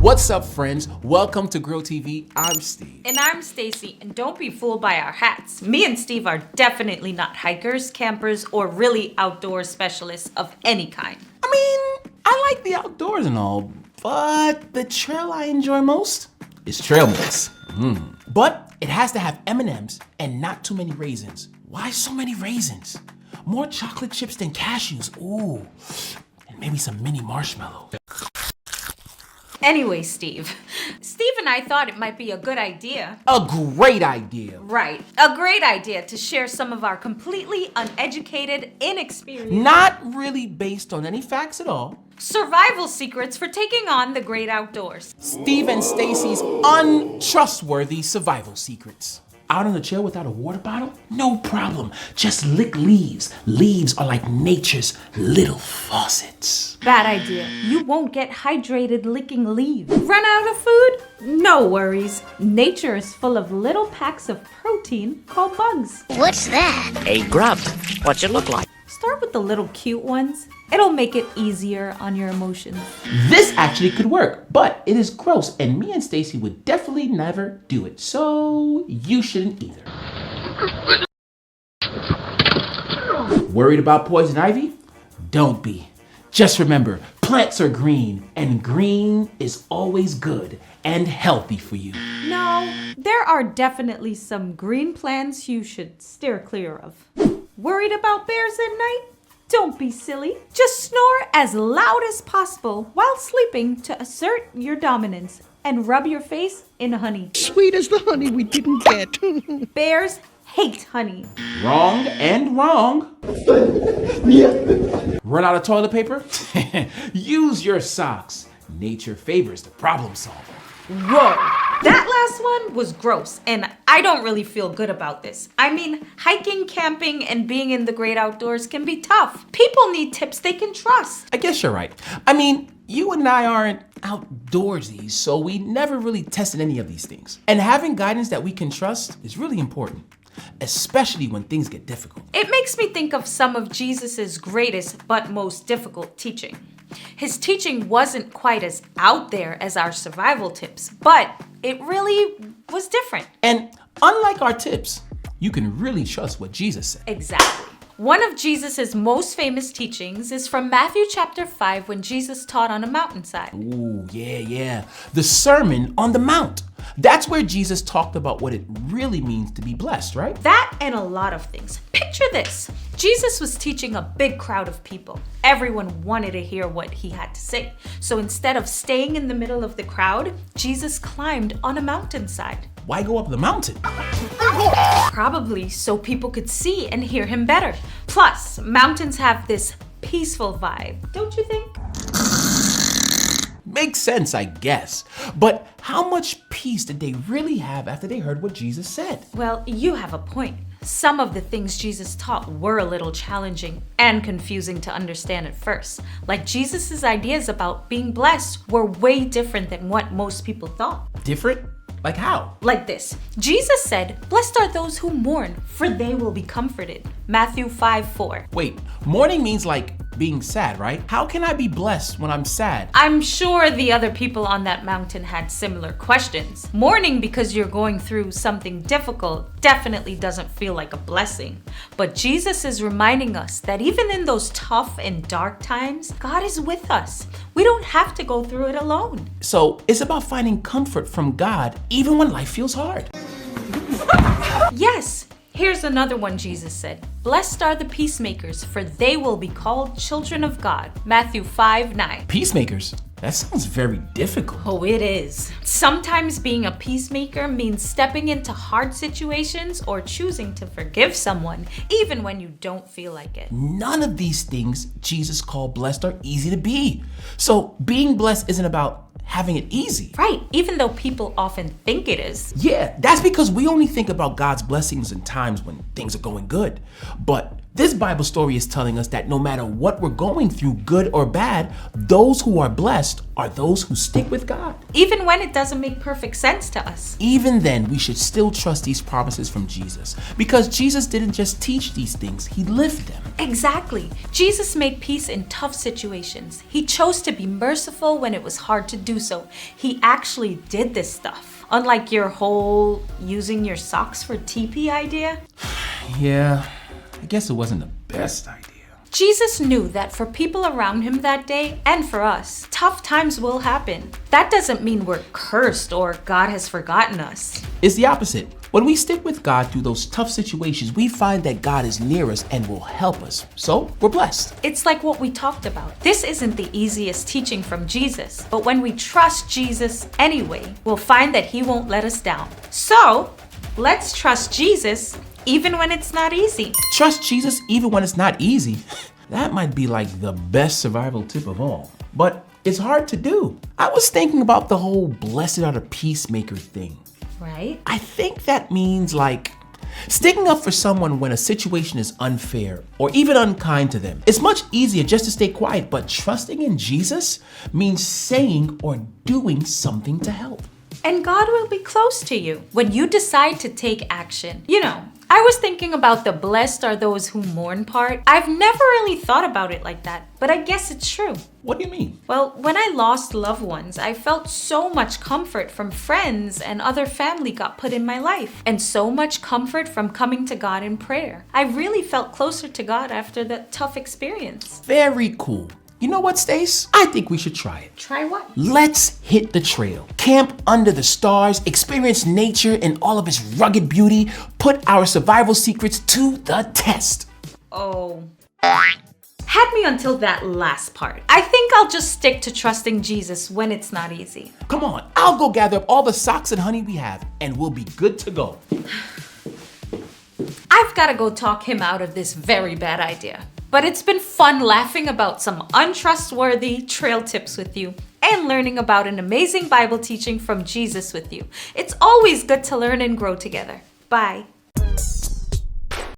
What's up, friends? Welcome to Grill TV. I'm Steve. And I'm Stacy, and don't be fooled by our hats. Me and Steve are definitely not hikers, campers, or really outdoor specialists of any kind. I mean, I like the outdoors and all, but the trail I enjoy most is trail mix. But it has to have M&Ms and not too many raisins. Why so many raisins? More chocolate chips than cashews. Ooh, and maybe some mini marshmallow. Anyway, Steve and I thought it might be a good idea. A great idea. Right, a great idea to share some of our completely uneducated, inexperienced, Not really based on any facts at all. survival secrets for taking on the great outdoors. Steve and Stacy's untrustworthy survival secrets. Out on the trail without a water bottle? No problem. Just lick leaves. Leaves are like nature's little faucets. Bad idea. You won't get hydrated licking leaves. Run out of food? No worries. Nature is full of little packs of protein called bugs. What's that? A grub. What's it look like? Start with the little cute ones. It'll make it easier on your emotions. This actually could work, but it is gross, and me and Stacy would definitely never do it. So you shouldn't either. Worried about poison ivy? Don't be. Just remember, plants are green, and green is always good and healthy for you. No, there are definitely some green plants you should steer clear of. Worried about bears at night? Don't be silly. Just snore as loud as possible while sleeping to assert your dominance and rub your face in honey. Sweet as the honey we didn't get. Bears hate honey. Wrong and wrong. Run out of toilet paper? Use your socks. Nature favors the problem solver. Whoa, that last one was gross, and I don't really feel good about this. I mean, hiking, camping, and being in the great outdoors can be tough. People need tips they can trust. I guess you're right. I mean, you and I aren't outdoorsy, so we never really tested any of these things. And having guidance that we can trust is really important, especially when things get difficult. It makes me think of some of Jesus's greatest but most difficult teaching. His teaching wasn't quite as out there as our survival tips, but it really was different. And unlike our tips, you can really trust what Jesus said. Exactly. One of Jesus's most famous teachings is from Matthew chapter 5 when Jesus taught on a mountainside. Ooh, yeah. The Sermon on the Mount. That's where Jesus talked about what it really means to be blessed, right? That and a lot of things. Picture this. Jesus was teaching a big crowd of people. Everyone wanted to hear what he had to say. So instead of staying in the middle of the crowd, Jesus climbed on a mountainside. Why go up the mountain? Probably so people could see and hear him better. Plus, mountains have this peaceful vibe, don't you think? Makes sense, I guess. But how much peace did they really have after they heard what Jesus said? Well, you have a point. Some of the things Jesus taught were a little challenging and confusing to understand at first. Like Jesus's ideas about being blessed were way different than what most people thought. Different? Like how? Like this. Jesus said, "Blessed are those who mourn, for they will be comforted." Matthew 5:4. Wait, mourning means like being sad, right? How can I be blessed when I'm sad? I'm sure the other people on that mountain had similar questions. Mourning because you're going through something difficult definitely doesn't feel like a blessing. But Jesus is reminding us that even in those tough and dark times, God is with us. We don't have to go through it alone. So it's about finding comfort from God even when life feels hard. Yes. Here's another one Jesus said. "Blessed are the peacemakers, for they will be called children of God." Matthew 5:9. Peacemakers? That sounds very difficult. Oh, it is. Sometimes being a peacemaker means stepping into hard situations or choosing to forgive someone, even when you don't feel like it. None of these things Jesus called blessed are easy to be. So being blessed isn't about having it easy. Right, even though people often think it is. Yeah, that's because we only think about God's blessings in times when things are going good. But this Bible story is telling us that no matter what we're going through, good or bad, those who are blessed are those who stick with God. Even when it doesn't make perfect sense to us. Even then, we should still trust these promises from Jesus, because Jesus didn't just teach these things, he lived them. Exactly. Jesus made peace in tough situations. He chose to be merciful when it was hard to do do so. He actually did this stuff. Unlike your whole using your socks for TP idea. Yeah, I guess it wasn't the best idea. Jesus knew that for people around him that day, and for us, tough times will happen. That doesn't mean we're cursed or God has forgotten us. It's the opposite. When we stick with God through those tough situations, we find that God is near us and will help us. So we're blessed. It's like what we talked about. This isn't the easiest teaching from Jesus, but when we trust Jesus anyway, we'll find that he won't let us down. So let's trust Jesus even when it's not easy. Trust Jesus even when it's not easy. That might be like the best survival tip of all. But it's hard to do. I was thinking about the whole blessed are the peacemaker thing. Right? I think that means like sticking up for someone when a situation is unfair or even unkind to them. It's much easier just to stay quiet, but trusting in Jesus means saying or doing something to help. And God will be close to you when you decide to take action. You know, I was thinking about the blessed are those who mourn part. I've never really thought about it like that, but I guess it's true. What do you mean? Well, when I lost loved ones, I felt so much comfort from friends and other family got put in my life, and so much comfort from coming to God in prayer. I really felt closer to God after that tough experience. Very cool. You know what, Stace? I think we should try it. Try what? Let's hit the trail. Camp under the stars, experience nature in all of its rugged beauty, put our survival secrets to the test. Oh. Had me until that last part. I think I'll just stick to trusting Jesus when it's not easy. Come on, I'll go gather up all the socks and honey we have, and we'll be good to go. I've got to go talk him out of this very bad idea. But it's been fun laughing about some untrustworthy trail tips with you and learning about an amazing Bible teaching from Jesus with you. It's always good to learn and grow together. Bye.